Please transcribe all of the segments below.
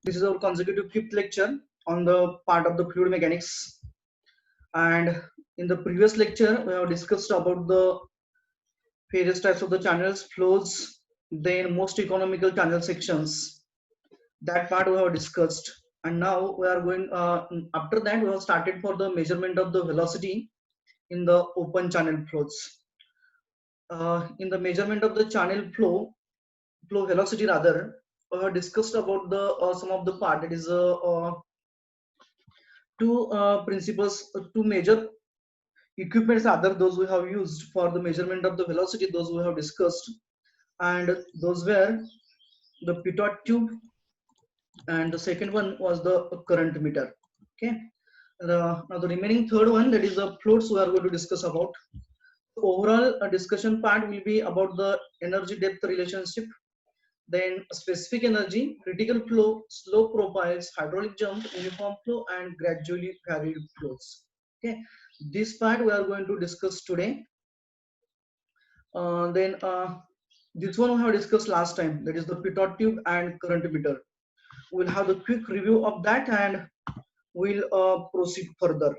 This is our consecutive fifth lecture on the part of the fluid mechanics. And in the previous lecture, we have discussed about the various types of the channels, flows, then most economical channel sections. That part we have discussed. And now we are going, after that, we have started for the measurement of the velocity in the open channel flows. In the measurement of the channel flow velocity rather, we have discussed about the some of the part, that is two principles, two major equipments other those we have used for the measurement of the velocity, those we have discussed, and those were the Pitot tube, and the second one was the current meter. Okay, now the remaining third one, that is the floats, we are going to discuss about. Overall discussion part will be about the energy depth relationship, then specific energy, critical flow, slope profiles, hydraulic jump, uniform flow, and gradually varied flows. Okay, this part we are going to discuss today. Then this one we have discussed last time, that is the Pitot tube and current meter. We'll have the quick review of that and we'll proceed further.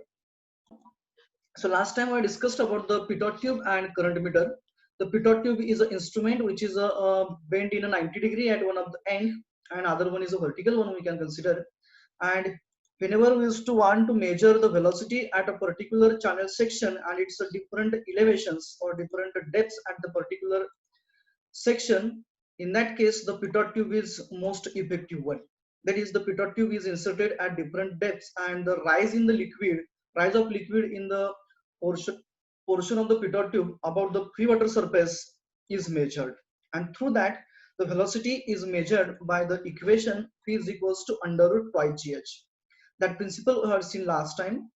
So last time I discussed about the Pitot tube and current meter. The Pitot tube is an instrument which is bent in a 90-degree at one of the end, and other one is a vertical one we can consider. And whenever we used to want to measure the velocity at a particular channel section and it's a different elevations or different depths at the particular section, in that case the Pitot tube is most effective one. That is, the Pitot tube is inserted at different depths, and the rise of liquid in the portion of the Pitot tube about the free water surface is measured, and through that the velocity is measured by the equation V is equals to under root twice gh. That principle we have seen last time.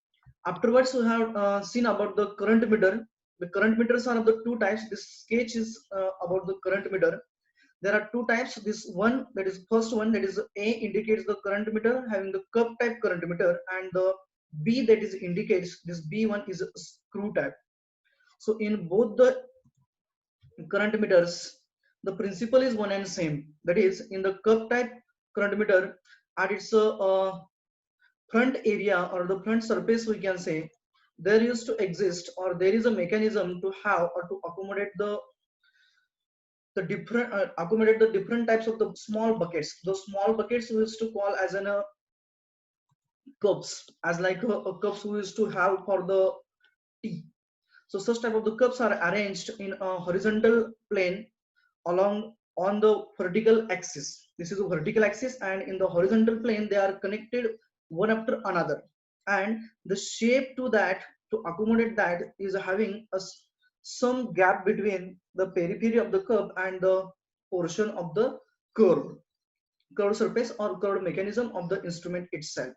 Afterwards we have seen about the current meter. The current meters are of the two types. This sketch is about the current meter. There are two types. This one, that is first one, that is A, indicates the current meter having the cup type current meter, and the B, that is indicates this B1 is a screw type. So in both the current meters, the principle is one and same. That is, in the cup type current meter, at its front area or the front surface, we can say, there used to exist, or there is a mechanism to have or to accommodate the different types of the small buckets. Those small buckets we used to call as an cups, as like a cups we used to have for the tea. So such type of the cups are arranged in a horizontal plane along on the vertical axis. This is a vertical axis, and in the horizontal plane they are connected one after another, and the shape to that, to accommodate that, is having some gap between the periphery of the cup and the portion of the curved surface or curved mechanism of the instrument itself.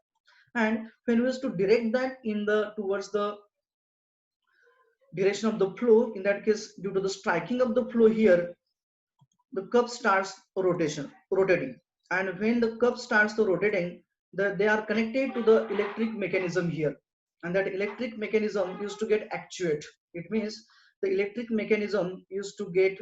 And when we used to direct that in the towards the direction of the flow, in that case, due to the striking of the flow here, the cup starts rotating, and when the cup starts to rotating, they are connected to the electric mechanism here, and that electric mechanism used to get actuate. It means the electric mechanism used to get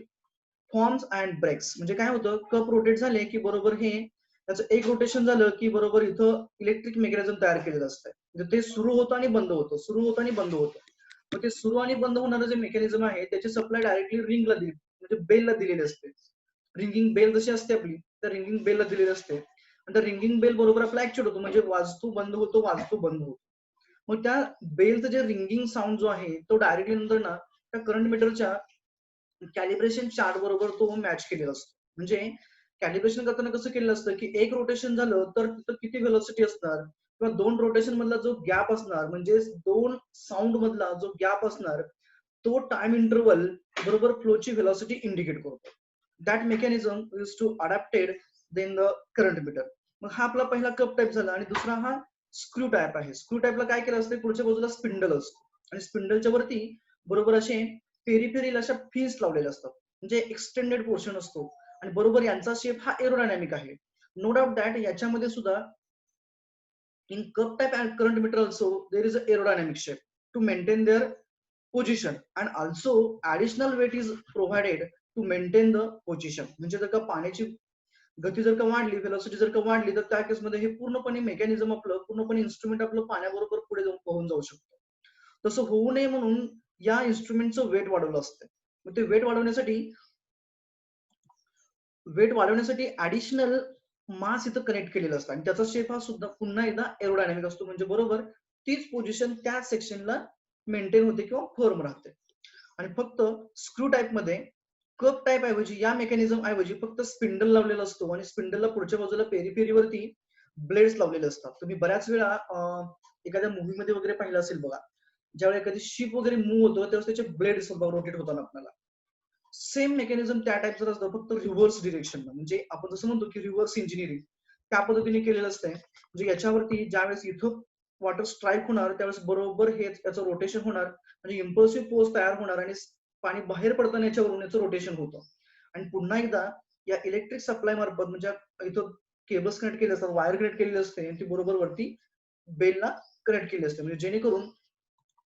forms and breaks. म्हणजे काय होतं, cup rotate झाले की बरोबर हे त्याचं एक rotation झालं की बरोबर इथं इलेक्ट्रिक मेकॅनिझम तयार केलेलं असतं. म्हणजे ते सुरू होतं आणि बंद होतं, सुरू होतं आणि बंद होतं. मग ते सुरू आणि बंद होणारं जे मेकॅनिझम आहे त्याची सप्लाय डायरेक्टली रिंगला दिली, म्हणजे बेलला दिलेली असते. रिंगिंग बेल जशी असते आपली, तर रिंगिंग बेलला दिलेली असते, आणि त्या रिंगिंग बेल बरोबर आपला ऍक्च्युएट होतो, म्हणजे वाजतो बंद होतो, वाजतो बंद होतो. मग त्या बेलचं जे रिंगिंग साऊंड जो आहे तो डायरेक्टली नंतर ना त्या करंट मीटरच्या कॅलिब्रेशन चार्ट बरोबर तो मॅच केलेला असतो. म्हणजे कॅलिब्रेशन करताना कसं केलेलं असतं की एक रोटेशन झालं तर तिथं किती व्हेलॉसिटी असणार, किंवा दोन रोटेशन मधला जो गॅप असणार, म्हणजे दोन साऊंड मधला जो गॅप असणार, तो टाइम इंटरवल बरोबर फ्लोची व्हेलॉसिटी इंडिकेट करतो. That mechanism use to adapted then the current meter. मग हा आपला पहिला कप टाईप झाला, आणि दुसरा हा स्क्रू टाईप आहे. स्क्रू टाईपला काय केलं असतं, पुढच्या बाजूला स्पिंडल असतो, आणि स्पिंडलच्या वरती बरोबर असे पेरिफेरीला अशा फिन्स लावलेले असतात, म्हणजे एक्सटेंडेड पोर्शन असतो, आणि बरोबर यांचा शेप हा एरोडायनामिक आहे. नो डाऊट दॅट याच्यामध्ये सुद्धा इन cup type and current meter also there is a aerodynamic shape to maintain their position, and also additional weight is provided to maintain the position. म्हणजे जर का पाण्याची गती जर का वाढली, व्हेलॉसिटी जर का वाढली, तर त्या केसमध्ये हे पूर्णपणे मेकॅनिझम आपलं, पूर्णपणे इन्स्ट्रुमेंट आपलं पाण्याबरोबर पुढे जाऊन पोहून जाऊ शकतं. तसं होऊ नये म्हणून या इन्स्ट्रुमेंटचं वेट वाढवलं असतं. मग ते वेट वाढवण्यासाठी ऍडिशनल मास इथं कनेक्ट केलेलं असतं आणि त्याचा शेप हा सुद्धा पुन्हा एकदा एरोडायनामिक असतो, म्हणजे बरोबर तीच पोझिशन त्या सेक्शनला मेंटेन होते किंवा फर्म राहते. आणि फक्त स्क्रू टाईप मध्ये कप टाईप ऐवजी, या मेकॅनिझम ऐवजी फक्त स्पिंडल लावलेला असतो आणि स्पिंडलला पुढच्या बाजूला पेरीपेरीवरती ब्लेड्स लावलेले असतात. तुम्ही बऱ्याच वेळा एखाद्या मूवी मध्ये वगैरे पाहिलं असेल बघा, ज्यावेळी एखादी शिप वगैरे मूव्ह होतो त्यावेळेस त्याचे ब्लेड्स रोटेट होतात आपल्याला. सेम मेकॅनिझम त्या टाईपचं असतं, फक्त रिव्हर्स डिरेक्शन, म्हणजे आपण जसं म्हणतो की रिव्हर्स इंजिनिअरिंग त्या पद्धतीने केलेलं असतंय. म्हणजे याच्यावरती ज्यावेळेस इथं वॉटर स्ट्राईक होणार त्यावेळेस बरोबर हे याचं रोटेशन होणार, म्हणजे इम्पल्सिव्ह फोर्स तयार होणार आणि पाणी बाहेर पडताना याच्यावरून याचं रोटेशन होतं. आणि पुन्हा एकदा या इलेक्ट्रिक सप्लाय मार्फत, म्हणजे इथं केबल्स कनेक्ट केले असतात, वायर कनेक्ट केलेली असते आणि ती बरोबर वरती बेलला कनेक्ट केली असते, म्हणजे जेणेकरून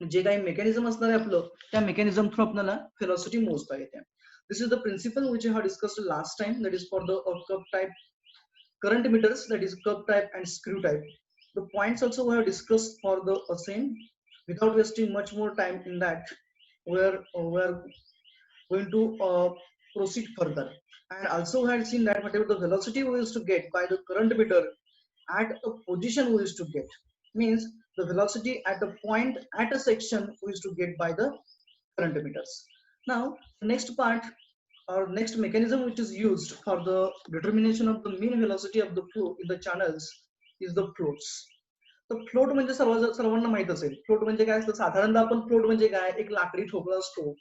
जे काही मेकॅनिझम असणार आहे आपलं, त्या मेकॅनिझम थ्रू आपल्याला व्हेलॉसिटी मोजता येते. This is the principle which I have discussed last time, that is for the cup type current emitters, that is cup type and screw type. The points also we have discussed for the same. Without wasting much more time in that, we are going to proceed further. And also we had seen that whatever the velocity we used to get by the current emitter at a position we used to get, means the velocity at a point at a section we used to get by the current emitters. Now the next part, our next mechanism which is used for the determination of the mean velocity of the flow in the channels is the floats. तर float म्हणजे सर्वांना माहित असेल, float म्हणजे काय असतं. साधारणतः आपण फ्लोट म्हणजे काय, एक लाकडी ठोकळा असतो,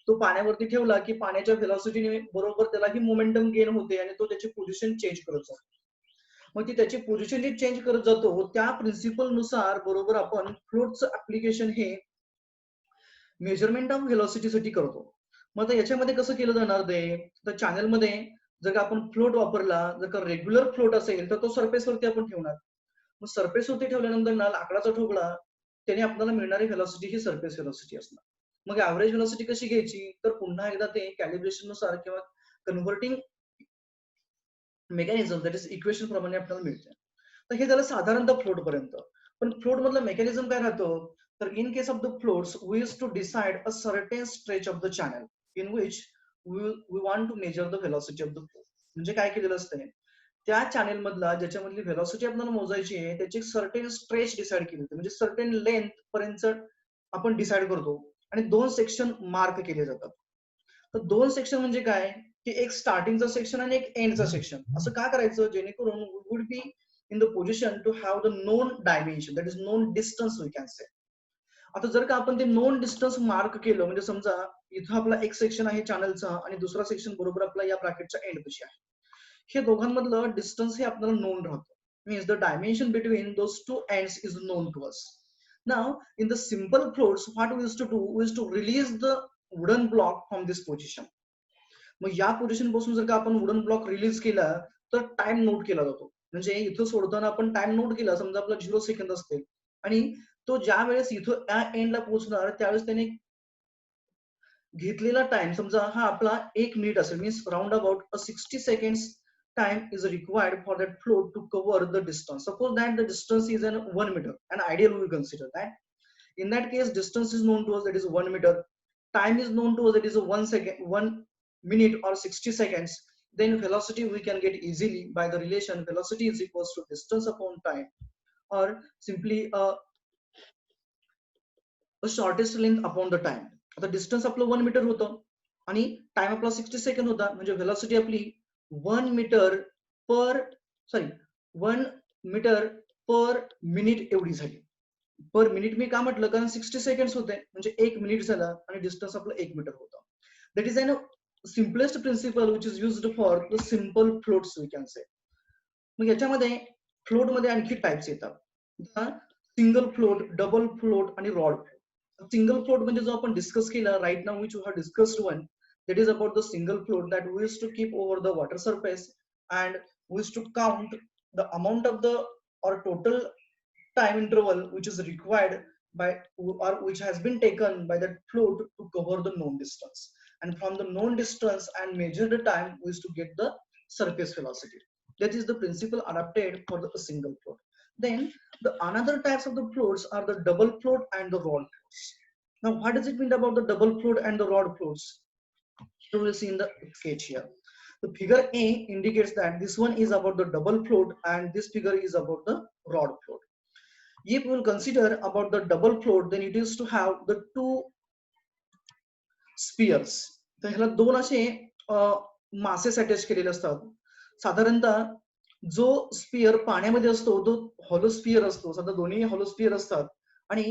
तो पाण्यावरती ठेवला की पाण्याच्या व्हेलॉसिटीने बरोबर त्यालाही मोमेंटम गेन होते आणि तो त्याची पोझिशन चेंज करत जातो. मग ती त्याची पोझिशन जी चेंज करत जातो त्या प्रिन्सिपल नुसार बरोबर आपण फ्लोटचं ऍप्लिकेशन हे मेजरमेंट ऑफ व्हेलॉसिटीसाठी करतो. मग आता याच्यामध्ये कसं केलं जाणार ते, तर चॅनलमध्ये जर का आपण फ्लोट वापरला, जर का रेग्युलर फ्लोट असेल तर तो सरफेसवरती आपण ठेवणार. मग सरफेसवरती ठेवल्यानंतर ना लाकडाचा ठोकळा, त्याने आपल्याला मिळणारी व्हेलॉसिटी ही सरफेस व्हेलॉसिटी असणार. मग ऍव्हरेज व्हेलॉसिटी कशी घ्यायची, तर पुन्हा एकदा ते कॅलिब्रेशन नुसार किंवा converting mechanism, that is equation प्रमाणे आपल्याला मिळते. तर हे झालं साधारणतः फ्लोट पर्यंत. पण फ्लोट मधलं मेकॅनिझम काय राहतं, तर in case of the floats we use to decide a certain stretch of the channel in which we want to measure the velocity of the flow. म्हणजे काय केलेलं असतं, त्या चॅनल मधला ज्याच्यामधली व्हेलॉसिटी आपल्याला मोजायची आहे त्याची सर्टेन स्ट्रेच डिसाइड केली, म्हणजे सर्टेन लेंथ पर्यंत आपण डिसाइड करतो आणि दोन सेक्शन मार्क केले जातात. तर दोन सेक्शन म्हणजे काय, की एक स्टार्टिंगचा सेक्शन आणि एक एंडचा सेक्शन. असं का करायचं, जेणेकरून we would be in the position to have the known dimension, that is known distance we can say. आता जर का आपण ते नोन डिस्टन्स मार्क केलं, म्हणजे समजा इथं आपला एक सेक्शन आहे चॅनलचा आणि दुसरा सेक्शन बरोबर आपला या ब्रॅकेटच्या एंड पाशी आहे, हे दोघांमधलं डिस्टन्स हे आपल्याला नोन राहतं. Means the dimension between those two ends is known to us. Now in the simple floats what we use to do, we use to release the wooden block from this position. मग या position पासून जर का आपण wooden block release केला तर time note केला जातो. म्हणजे इथं सोडताना आपण टाइम नोट केला, समजा आपला 0 सेकंद असते आणि तो ज्या वेळेस इथं त्या एंडला पोहोचणार त्यावेळेस त्याने घेतलेला टाइम, समजा हा आपला 1 मिनिट असेल, means round about 60 seconds time is required for that float to cover the distance. Suppose that the distance is an 1 meter, and ideal we will consider that. In that case, distance is known to us, that is 1 meter. Time is known to us, that is 1 second, 1 minute or 60 seconds. Then velocity we can get easily by the relation velocity is equals to distance upon time, or simply a shortest length upon the time. आता distance आपलं 1 metre होतं आणि time आपला 60 second होता, म्हणजे velocity आपली 1 metre पर 1 metre per minute एवढी झाली. पर मिनिट मी का म्हटलं, कारण 60 सेकंड होते म्हणजे 1 मिनिट झाला आणि डिस्टन्स आपलं 1 मीटर होतं. That is an simplest principle which is used for the simple floats we can say. मग याच्यामध्ये फ्लोट मध्ये आणखी टाइप्स येतात, सिंगल फ्लोट, डबल फ्लोट आणि रॉड फ्लोट. सिंगल फ्लोट म्हणजे जो आपण डिस्कस केला right now, which we have discussed one, that is about the single float that we used to keep over the water surface, and we used to count the amount of the or total time interval which is required by or which has been taken by that float to cover the known distance, and from the known distance and measure the time we used to get the surface velocity. That is the principle adapted for the single float. Then the another types of the floats are the double float and the rod floats. Now, what does it mean about the double float and the rod floats? You will see in the sketch here. The figure A indicates that this one is about the double float and this figure is about the rod float. If we will consider about the double float, then it is to have the two spheres. तर ह्याला दोन असे masses attach केलेले असतात. साधारणतः जो spear पाण्यामध्ये असतो तो हॉलो स्पियर असतो. सध्या दोन्ही हॉलो स्पियर असतात आणि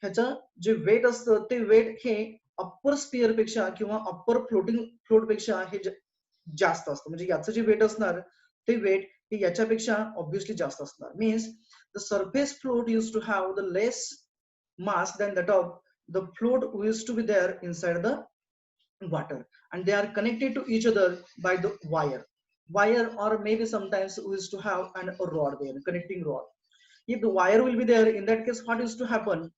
ह्याचं जे वेट असतं ते वेट हे अप्पर स्पियर पेक्षा किंवा अप्पर फ्लोट पेक्षा हे जास्त असतं. म्हणजे याचं जे वेट असणार ते वेट हे याच्यापेक्षा ऑब्व्हियसली जास्त असणार. Means the surface float use to have the less mass than that of the float used to be there inside the water, and they are connected to each other by the wire or maybe sometimes we used to have a rod there, connecting rod. If the wire will be there, in that case what used to happen,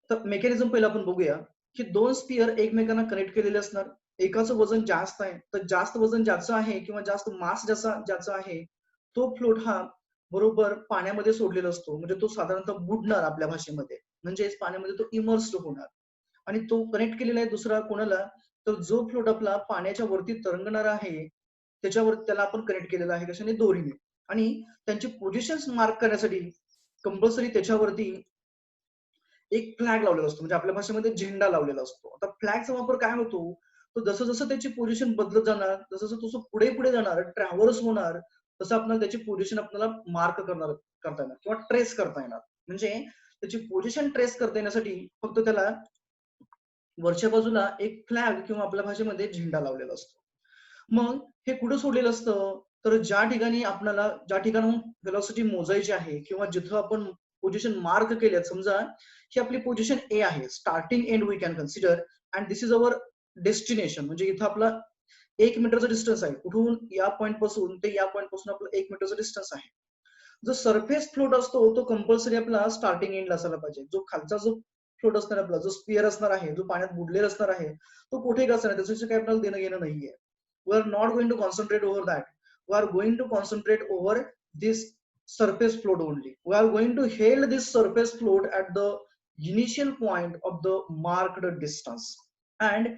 तर mechanism पहिला आपण बघूया की दोन spear एकमेकांना connect केलेले असणार. एकाचं वजन जास्त आहे तर जास्त वजन ज्याचं आहे किंवा जास्त मास ज्याचा आहे तो फ्लोट हा बरोबर पाण्यामध्ये सोडलेला असतो. म्हणजे तो साधारणतः बुडणार आपल्या भाषेमध्ये, म्हणजेच पाण्यामध्ये तो इमर्स्ड होणार. आणि तो कनेक्ट केलेला आहे दुसरा कोणाला, तर जो फ्लोट आपला पाण्याच्या वरती तरंगणार आहे त्याच्यावर त्याला आपण कनेक्ट केलेला आहे कशाने, दोरीने. आणि त्यांची पोझिशन्स मार्क करण्यासाठी कंपल्सरी त्याच्यावरती एक फ्लॅग लावलेला असतो, म्हणजे आपल्या भाषेमध्ये झेंडा लावलेला असतो. आता फ्लॅगचा वापर काय होतो, तर जसं जसं त्याची पोझिशन बदलत जाणार, जसं जसं तसं पुढे पुढे जाणार, ट्रॅव्हर्स होणार, तसं आपल्याला त्याची पोझिशन आपल्याला मार्क करता येणार किंवा ट्रेस करता येणार. म्हणजे त्याची पोझिशन ट्रेस करता येण्यासाठी फक्त त्याला वरच्या बाजूला एक फ्लॅग किंवा आपल्या भाषेमध्ये झेंडा लावलेला असतो. मग हे कुठं सोडलेलं असतं, तर ज्या ठिकाणी आपल्याला ज्या ठिकाणाहून व्हेलॉसिटी मोजायची आहे किंवा जिथं आपण पोझिशन मार्क केल्यात, समजा ही आपली पोझिशन ए आहे, starting end we can consider, and this is our destination. म्हणजे इथं आपला 1 मीटरचा डिस्टन्स आहे, कुठून या पॉईंट पासून ते या पॉईंट पासून आपलं 1 मीटरचा डिस्टन्स आहे. जो सरफेस फ्लोट असतो तो कंपल्सरी आपला स्टार्टिंग एंडला असायला पाहिजे. जो खालचा जो फ्लोट असणार आपला, जो स्पियर असणार आहे, जो पाण्यात बुडलेला असणार आहे, तो कुठे असणार, त्याच्याशी काही आपल्याला देणं घेणं नाहीये. We are not going to concentrate over that. We are going to concentrate over this surface float only. We are going to hold this surface float at the initial point of the marked distance. And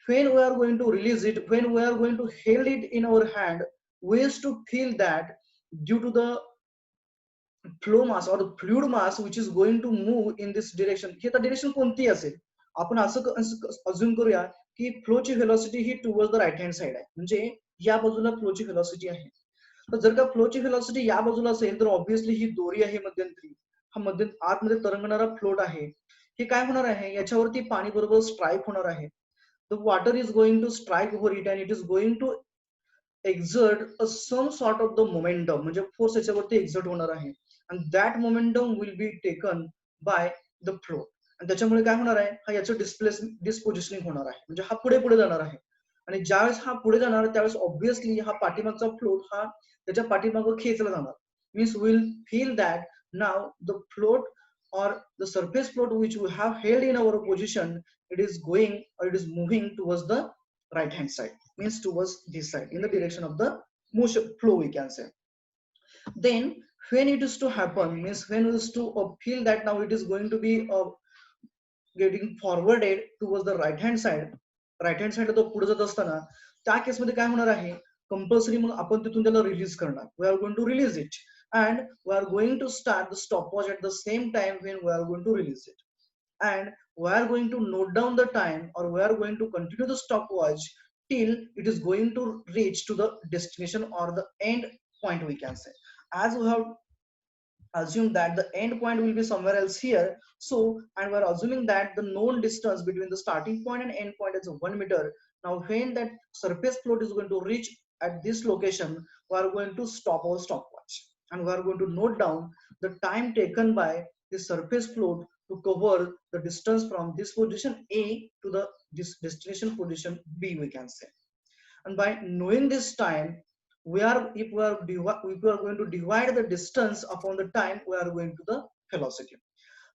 when we are going to release it, when we are going to hold it in our hand, we used to feel that due to the flow mass or fluid mass which is going to move in this direction. ही आता direction कोणती असेल, आपण असं assume करूया की फ्लोची velocity ही towards the right hand side आहे, म्हणजे या बाजूला फ्लोची व्हेलॉसिटी आहे. तर जर का फ्लोची व्हेलॉसिटी या बाजूला असेल तर ऑब्व्हियसली ही दोरी आहे मध्यंतरी, हा आतमध्ये तरंगणारा फ्लोट आहे, हे काय होणार आहे, याच्यावरती पाणी बरोबर स्ट्राईक होणार आहे. The water is going to strike over it and it is going to exert some sort of the momentum, म्हणजे फोर्स याच्यावरती एक्झर्ट होणार आहे. and that momentum will be taken by the flow. आणि त्याच्यामुळे काय होणार आहे, हा याचं डिस्पोजिशनिंग होणार आहे, म्हणजे हा पुढे पुढे जाणार आहे. आणि ज्यावेळेस हा पुढे जाणार त्यावेळेस ऑब्व्हियसली हा पाठीमागचा फ्लोट हा त्याच्या पाठीमागं खेचला जाणार. Means will feel that now the float or the surface float which we have held in our position, it is going or it is moving towards the right hand side, means towards this side, in the direction of the motion flow we can say. Then when it is to happen, means when it is to feel that now it is going to be getting forwarded towards the right hand side तो पुढे जात असताना त्या case मध्ये काय होणार आहे, compulsory मग आपण तिथून त्याला रिलीज करणार. We are going to release it and we are going to start the stopwatch at the same time when we are going to release it, and we are going to note down the time or we are going to continue the stopwatch till it is going to reach to the destination or the end point we can say. As we have assume that the end point will be somewhere else here, so and we're assuming that the known distance between the starting point and end point is 1 meter. Now when that surface float is going to reach at this location, we are going to stop our stopwatch and we are going to note down the time taken by the surface float to cover the distance from this position A to the this destination position B we can say. And by knowing this time, if we are going to divide the distance upon the time, we are going to the velocity.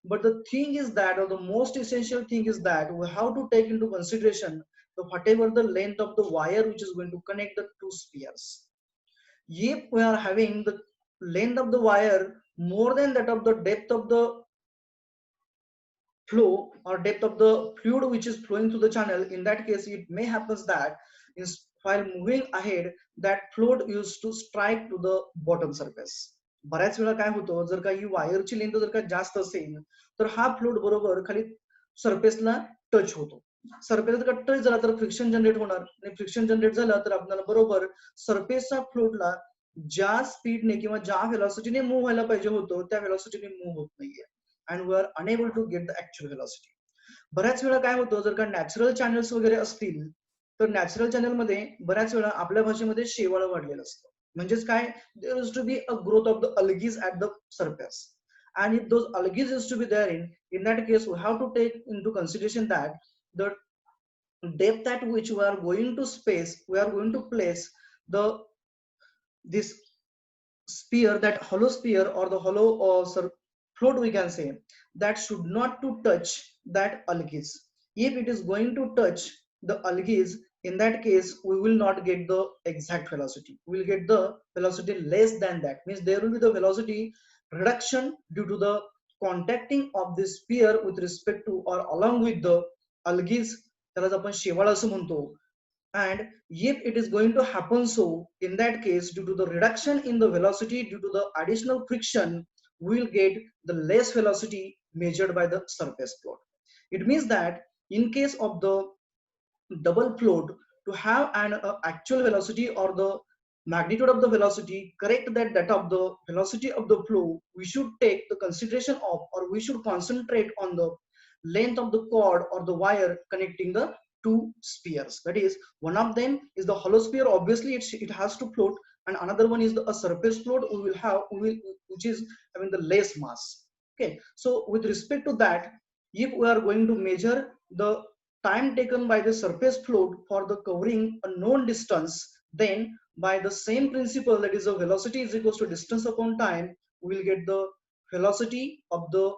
But the thing is that, or the most essential thing is that we have to take into consideration the whatever the length of the wire which is going to connect the two spheres. if we are having the length of the wire more than that of the depth of the flow or depth of the fluid which is flowing through the channel, in that case it may happens that while moving ahead that fluid used to strike to the bottom surface. बऱ्याच वेळा काय होतं, जर का ही वायरची length जर का जास्त असेल तर हा फ्लुइड बरोबर खाली सरफेसला टच होतो. सरफेस जर का टच झाला तर फ्रिक्शन जनरेट होणार आणि फ्रिक्शन जनरेट झालं तर आपल्याला बरोबर सरफेसच्या फ्लुइडला ज्या स्पीडने किंवा ज्या व्हेलॉसिटीने मूव्ह व्हायला पाहिजे होतं त्या व्हेलॉसिटीने मूव्ह होत नाहीये and we are unable to get the actual velocity. बऱ्याच वेळा काय होतं, जर का नॅचरल चॅनल्स वगैरे असतील तर नॅचरल चॅनल मध्ये बऱ्याच वेळा आपल्या भाषेमध्ये शेवाळ वाढलेलं असतं. म्हणजेच काय, there used to be a growth of the algae at the surface, and if those algae used to be there, in that case we have to take into consideration that the depth at which we are going to space, we are going to place the this sphere, that hollow sphere or the hollow float we can say, that should not to touch that algae. If it is going to touch the algae, in that case we will not get the exact velocity, we will get the velocity less than that, means there will be the velocity reduction due to the contacting of this sphere with respect to or along with the algae, त्यालाच आपण शेवाळ असं म्हणतो. And if it is going to happen so, in that case due to the reduction in the velocity due to the additional friction, we will get the less velocity measured by the surface float. It means that in case of the double float, to have an actual velocity or the magnitude of the velocity correct that of the velocity of the flow, we should take the consideration of, or we should concentrate on the length of the cord or the wire connecting the two spheres. That is, one of them is the hollow sphere, obviously it has to float, and another one is a surface float which is having the less mass. Okay, so with respect to that, if we are going to measure the time taken by the surface float for the covering a known distance, then by the same principle, that is the velocity is equals to distance upon time, we will get the velocity of the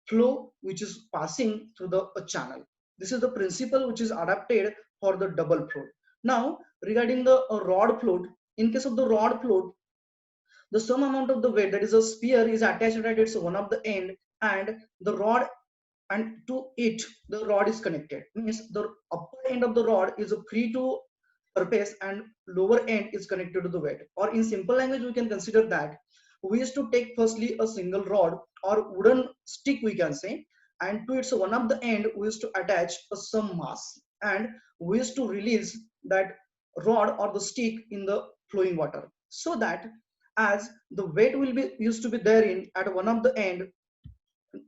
flow which is passing through the channel. This is the principle which is adapted for the double float. Now regarding the rod float, in case of the rod float, the sum amount of the weight, that is a sphere, is attached at its one of the end, and the rod, and to it the rod is connected, means the upper end of the rod is free to surface and lower end is connected to the weight. Or in simple language we can consider that we used to take firstly a single rod or wooden stick we can say, and to its one of the end we used to attach some mass, and we used to release that rod or the stick in the flowing water, so that as the weight will be used to be therein at one of the end,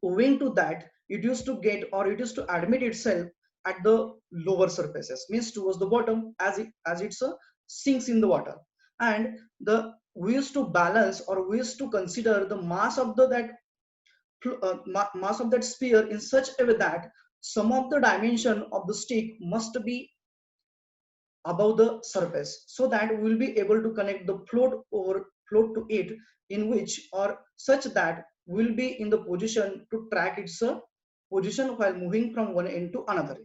owing to that it used to get, or it used to admit itself at the lower surfaces, means towards the bottom, as it's sinks in the water. And the we used to balance, or we used to consider the mass of the that mass of that sphere in such a way that some of the dimension of the stick must be above the surface, so that we will be able to connect the float to it, in which or such that we will be in the position to track its position while moving from one end to another.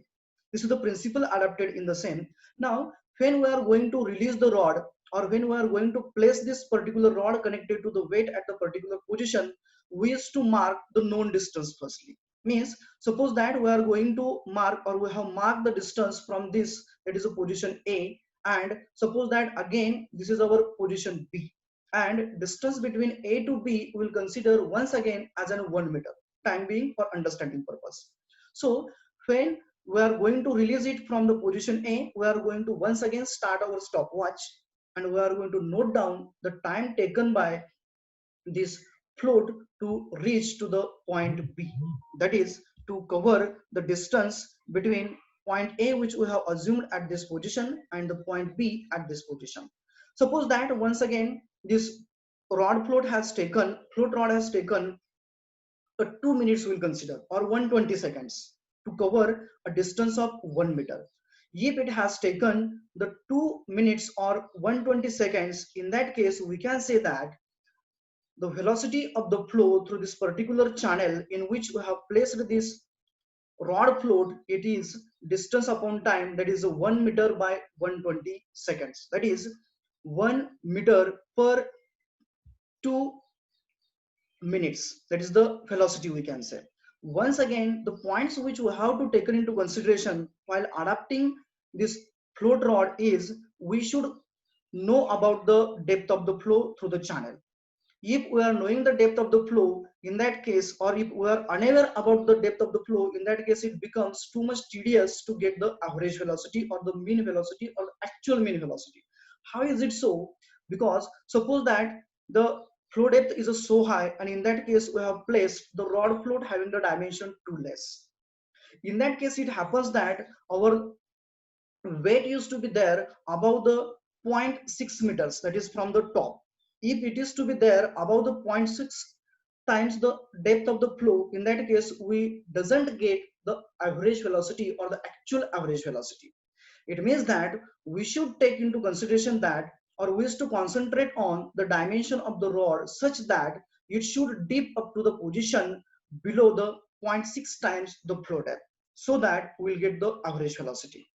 This is the principle adapted in the same. Now when we are going to release the rod, or when we are going to place this particular rod connected to the weight at the particular position, we used to mark the known distance firstly. Means suppose that we are going to mark, or we have marked the distance from this, that is a position A, and suppose that again this is our position B, and distance between A to B we will consider once again as an 1 meter, time being for understanding purpose. So when we are going to release it from the position A, we are going to once again start our stopwatch, and we are going to note down the time taken by this float to reach to the point B, that is to cover the distance between point A which we have assumed at this position and the point B at this position. Suppose that once again this float rod has taken 2 minutes we will consider, or 120 seconds to cover a distance of 1 meter. If it has taken the 2 minutes or 120 seconds, in that case we can say that the velocity of the flow through this particular channel in which we have placed this rod float, it is distance upon time, that is 1 meter by 120 seconds. That is 1 meter per 2 minutes. That is the velocity we can say. Once again, the points which we have to take into consideration while adapting this float rod is we should know about the depth of the flow through the channel. If we are knowing the depth of the flow, in that case, or if we are unaware about the depth of the flow, in that case it becomes too much tedious to get the average velocity or the mean velocity or the actual mean velocity. How is it so? Because suppose that the flow depth is so high, and in that case we have placed the rod float having the dimension too less. In that case it happens that our weight used to be there above the 0 0.6 meters, that is from the top. If it is to be there above the 0 0.6 times the depth of the flow, in that case we doesn't get the average velocity or the actual average velocity. It means that we should take into consideration that, or we should to concentrate on the dimension of the rod such that it should dip up to the position below the 0 0.6 times the flow depth, so that we'll get the average velocity.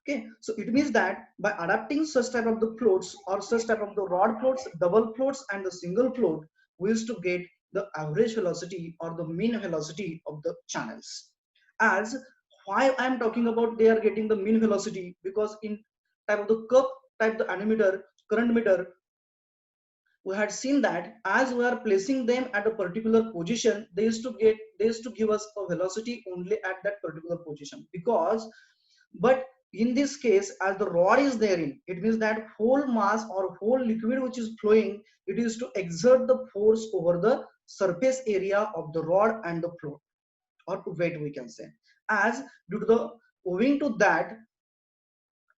Okay, so it means that by adapting such type of the floats or such type of the rod floats, double floats and the single float, we used to get the average velocity or the mean velocity of the channels. As why I am talking about they are getting the mean velocity, because in type of the curve type the anemometer, current meter, we had seen that as we are placing them at a particular position, they used to give us a velocity only at that particular position. Because but in this case, as the rod is therein, it means that whole mass or whole liquid which is flowing, it is to exert the force over the surface area of the rod and the float, or weight we can say. As due to the owing to that,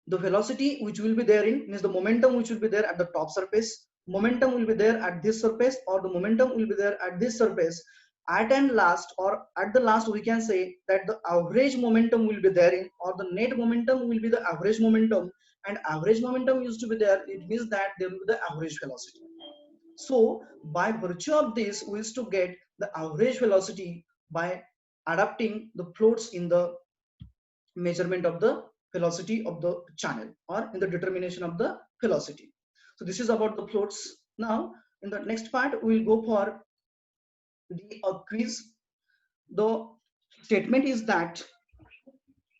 the velocity which will be therein means the momentum which will be there at the top surface, momentum will be there at this surface, or the momentum will be there at this surface. At and last, or at the last, we can say that the average momentum will be therein, or the net momentum will be the average momentum, and average momentum used to be there. It means that there will be the average velocity. So by virtue of this, we used to get the average velocity by adapting the floats in the measurement of the velocity of the channel, or in the determination of the velocity. So this is about the floats. Now in the next part we will go for the quiz. The statement is that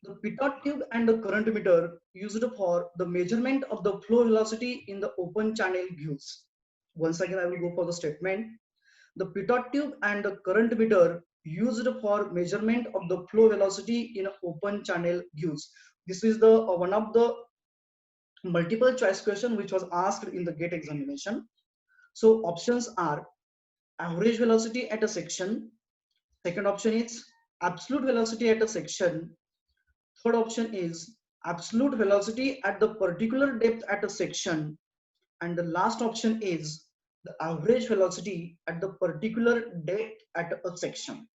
the Pitot tube and the current meter used for the measurement of the flow velocity in the open channel gives. Once again I will go for the statement. The Pitot tube and the current meter used for measurement of the flow velocity in open channel gives. This is the one of the multiple choice question which was asked in the GATE examination. So options are average velocity at a section. Second option is absolute velocity at a section. Third option is absolute velocity at the particular depth at a section. And the last option is the average velocity at the particular depth at a section.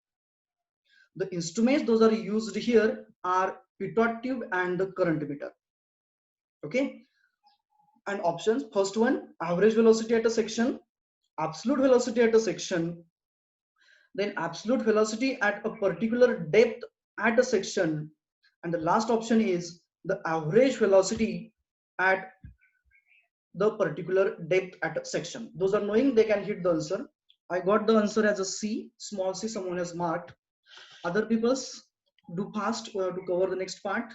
The instruments those are used here are Pitot tube and the current meter. Okay, and options, first one average velocity at a section, absolute velocity at a section, then absolute velocity at a particular depth at a section, and the last option is the average velocity at the particular depth at a section. Those are knowing, they can hit the answer. I got the answer as a C, small c, someone has marked. Other people's do fast, we have to cover the next part.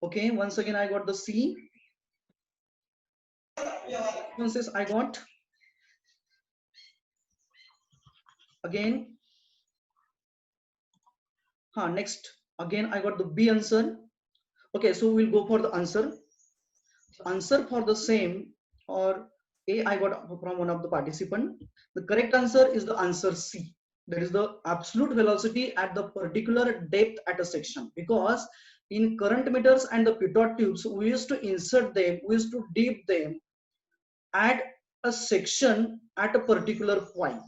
Okay, once again I got the C. One says I got. Again, next again I got the B answer. Okay, so we'll go for the answer. Answer for the same, or A I got from one of the participant. The correct answer is the answer C. That is the absolute velocity at the particular depth at a section. Because in current meters and the Pitot tubes, we used to insert them, we used to dip them at a section at a particular point.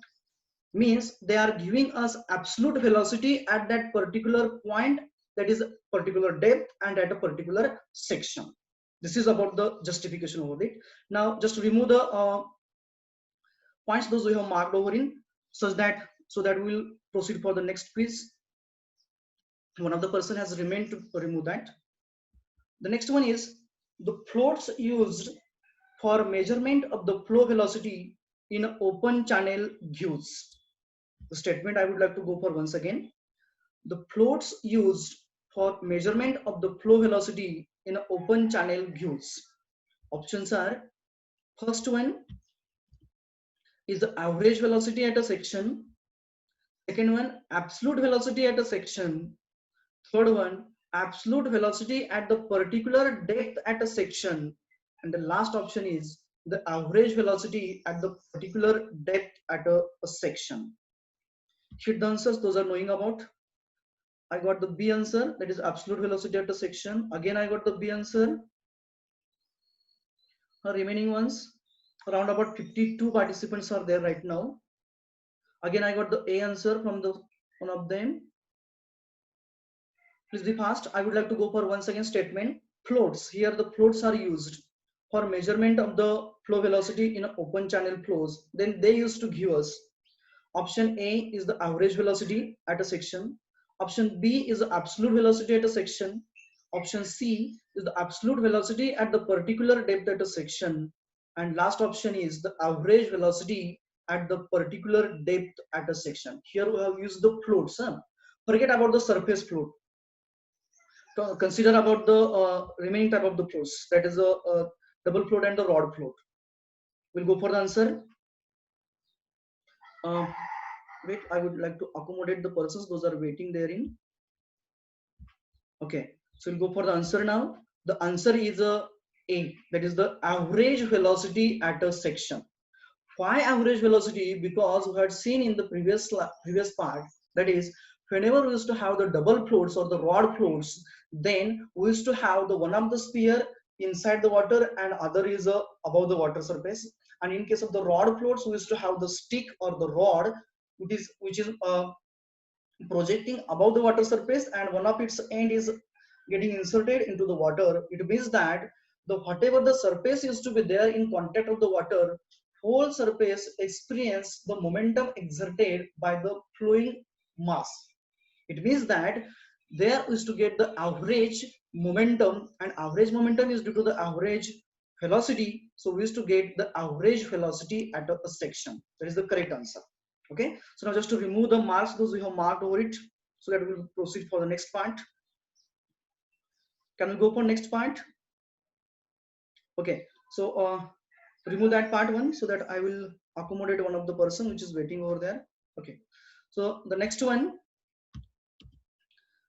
Means they are giving us absolute velocity at that particular point, that is a particular depth and at a particular section. This is about the justification over it. Now just remove the points those we have marked over in, so that we will proceed for the next quiz. One of the person has remained to remove that. The next one is the floats used for measurement of the flow velocity in open channel gives. The statement I would like to go for once again. The floats used for measurement of the flow velocity in open channel gives. Options are, first one is the average velocity at a section, second one absolute velocity at a section, third one absolute velocity at the particular depth at a section, and the last option is the average velocity at the particular depth at a section. Here the answers those are knowing about. I got the B answer, that is absolute velocity at a section. Again I got the B answer. The remaining ones, around about 52 participants are there right now. Again I got the A answer from the one of them. Please be fast. I would like to go for once again statement. Floats. Here the floats are used for measurement of the flow velocity in open channel flows. Then they used to give us option A is the average velocity at a section. Option B is the absolute velocity at a section. Option C is the absolute velocity at the particular depth at a section. And last option is the average velocity at the particular depth at a section. Here we have used the floats. Forget about the surface float. Consider about the remaining type of the floats, that is a double float and the rod float. We'll go for the answer. Wait, I would like to accommodate the persons those are waiting therein. Okay, so we'll go for the answer now. The answer is a, that is the average velocity at a section. Why average velocity? Because we had seen in the previous part, that is whenever we used to have the double floats or the rod floats, then we used to have the one of the sphere inside the water and other is above the water surface. And in case of the rod floats, we used to have the stick or the rod which is projecting above the water surface, and one of its end is getting inserted into the water. It means that the whatever the surface used to be there in contact of the water, whole surface experience the momentum exerted by the flowing mass. It means that there is to get the average momentum, and average momentum is due to the average velocity. So we used to get the average velocity at a section. That is the correct answer. Okay, so now just to remove the marks those we have marked over it, so that we will proceed for the next part. Can we go for next part? Okay, so remove that part one so that I will accommodate one of the person which is waiting over there. Okay, so the next one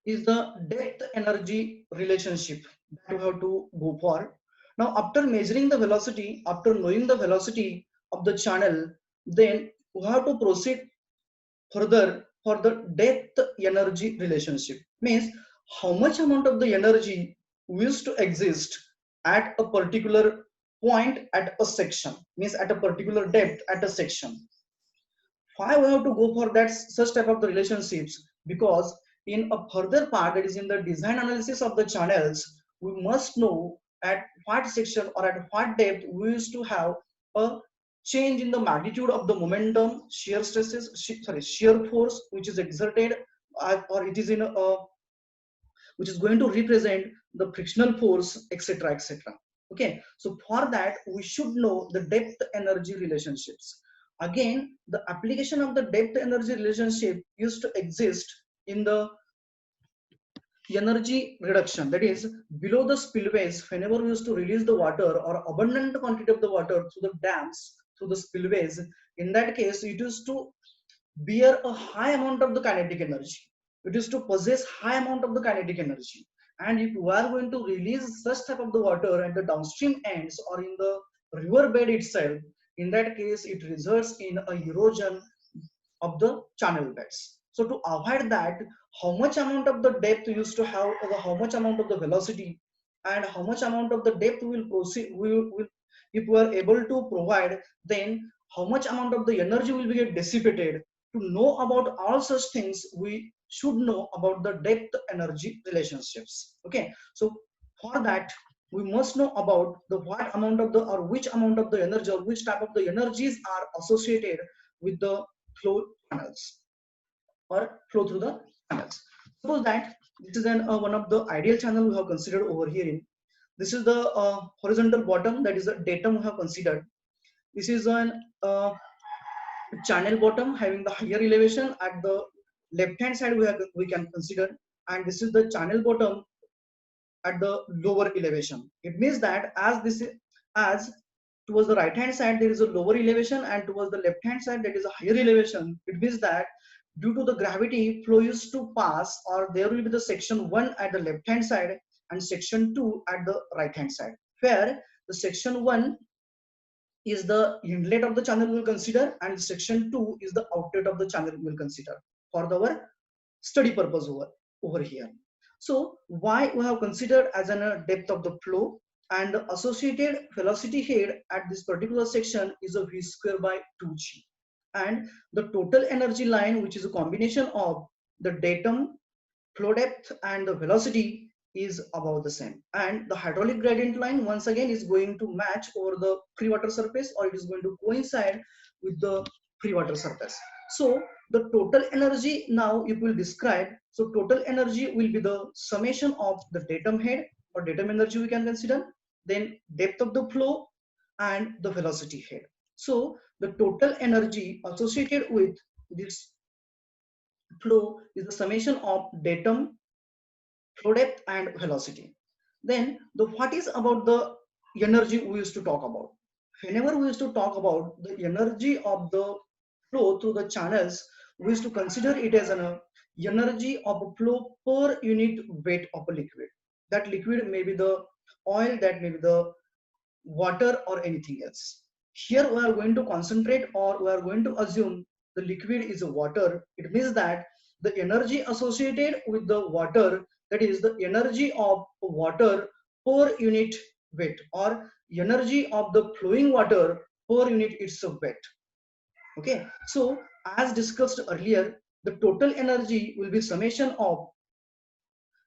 is the depth energy relationship that we have to go for. Now after measuring the velocity, after knowing the velocity of the channel, then we have to proceed further for the depth energy relationship. Means how much amount of the energy used to exist at a particular point at a section, means at a particular depth at a section. Why we have to go for that such type of the relationships? Because in a further part, that is in the design analysis of the channels, we must know at what section or at what depth we used to have a change in the magnitude of the momentum, shear stresses, shear force which is exerted, or it is in a which is going to represent the frictional force, etc., etc. Okay, so for that we should know the depth energy relationships. Again, the application of the depth energy relationship used to exist in the energy reduction, that is below the spillways. Whenever we used to release the water or abundant quantity of the water through the dams, through the spillways, in that case it used to bear a high amount of the kinetic energy. It is to possess high amount of the kinetic energy. And if you are going to release such type of the water at the downstream ends or in the river bed itself, in that case it results in a erosion of the channel beds. So to avoid that, how much amount of the depth used to have, or how much amount of the velocity and how much amount of the depth will proceed, will if we are able to provide, then how much amount of the energy will be get dissipated. To know about all such things, we should know about the depth energy relationships. Okay, so for that we must know about the what amount of the or which amount of the energy or which type of the energies are associated with the flow channels or flow through the channels. Suppose that this is one of the ideal channel we have considered over here. This is the horizontal bottom, that is the datum we have considered. This is an channel bottom having the higher elevation at the left hand side we can consider, and this is the channel bottom at the lower elevation. It means that as towards the right hand side there is a lower elevation and towards the left hand side that is a higher elevation. It means that due to the gravity, flow used to pass, or there will be the section 1 at the left hand side and section 2 at the right hand side, where the section 1 is the inlet of the channel we will consider and section 2 is the outlet of the channel we will consider for our study purpose over here. So why we have considered as a depth of the flow, and the associated velocity head at this particular section is a v square by 2g, and the total energy line, which is a combination of the datum, flow depth and the velocity, is about the same, and the hydraulic gradient line once again is going to match over the free water surface, or it is going to coincide with the free water surface. So the total energy now it will describe, so total energy will be the summation of the datum head or datum energy we can consider, then depth of the flow and the velocity head. So the total energy associated with this flow is the summation of datum, flow depth and velocity. Then the what is about the energy we used to talk about. Whenever we used to talk about the energy of the flow through the channels, we used to consider it as an energy of a flow per unit weight of a liquid. That liquid may be the oil, that may be the water or anything else. Here we are going to concentrate, or we are going to assume the liquid is a water. It means that the energy associated with the water, that is the energy of water per unit weight, or energy of the flowing water per unit its weight. Okay, so as discussed earlier, the total energy will be summation of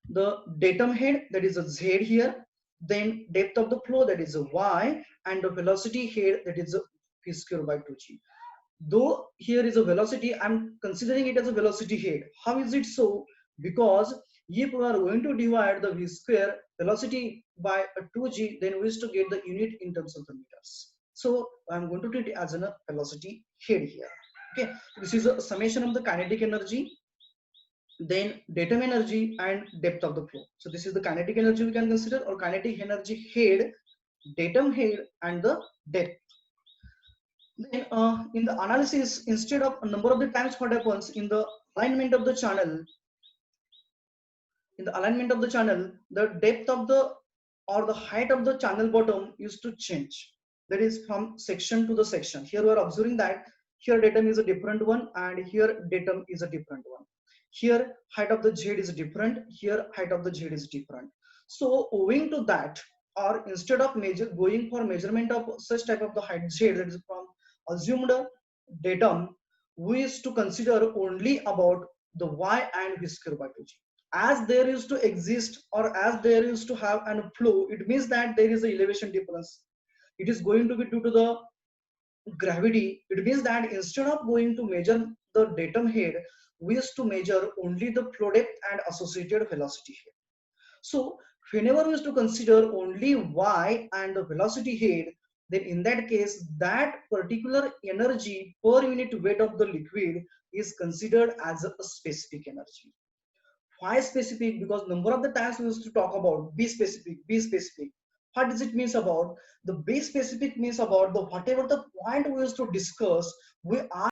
the datum head, that is a z here, then depth of the flow, that is a y, and the velocity head, that is a v square by 2g. Though here is a velocity, I'm considering it as a velocity head. How is it so? Because if we are going to divide the v square velocity by a 2g, then we used to get the unit in terms of the meters. So I'm going to treat it as a velocity head here. Okay, this is a summation of the kinetic energy, then datum energy and depth of the flow. So this is the kinetic energy we can consider, or kinetic energy head, datum head and the depth. Then in the analysis, instead of a number of the times what happens in the alignment of the channel, the depth of the or the height of the channel bottom used to change. That is from section to the section. Here we are observing that here datum is a different one and here datum is a different one. Here height of the Z is different, here height of the Z is different. So owing to that, or instead of going for measurement of such type of the height Z, that is from assumed datum, we used to consider only about the Y and V square by 2G. As there used to exist, or as there used to have an flow, it means that there is a elevation difference. It is going to be due to the gravity. It means that instead of going to measure the datum head, we used to measure only the flow depth and associated velocity head. So whenever we used to consider only y and the velocity head, then in that case that particular energy per unit weight of the liquid is considered as a specific energy. Why specific? Because number of the times we used to talk about be specific, be specific. What does it means about the be specific? Means about the whatever the point we used to discuss, we are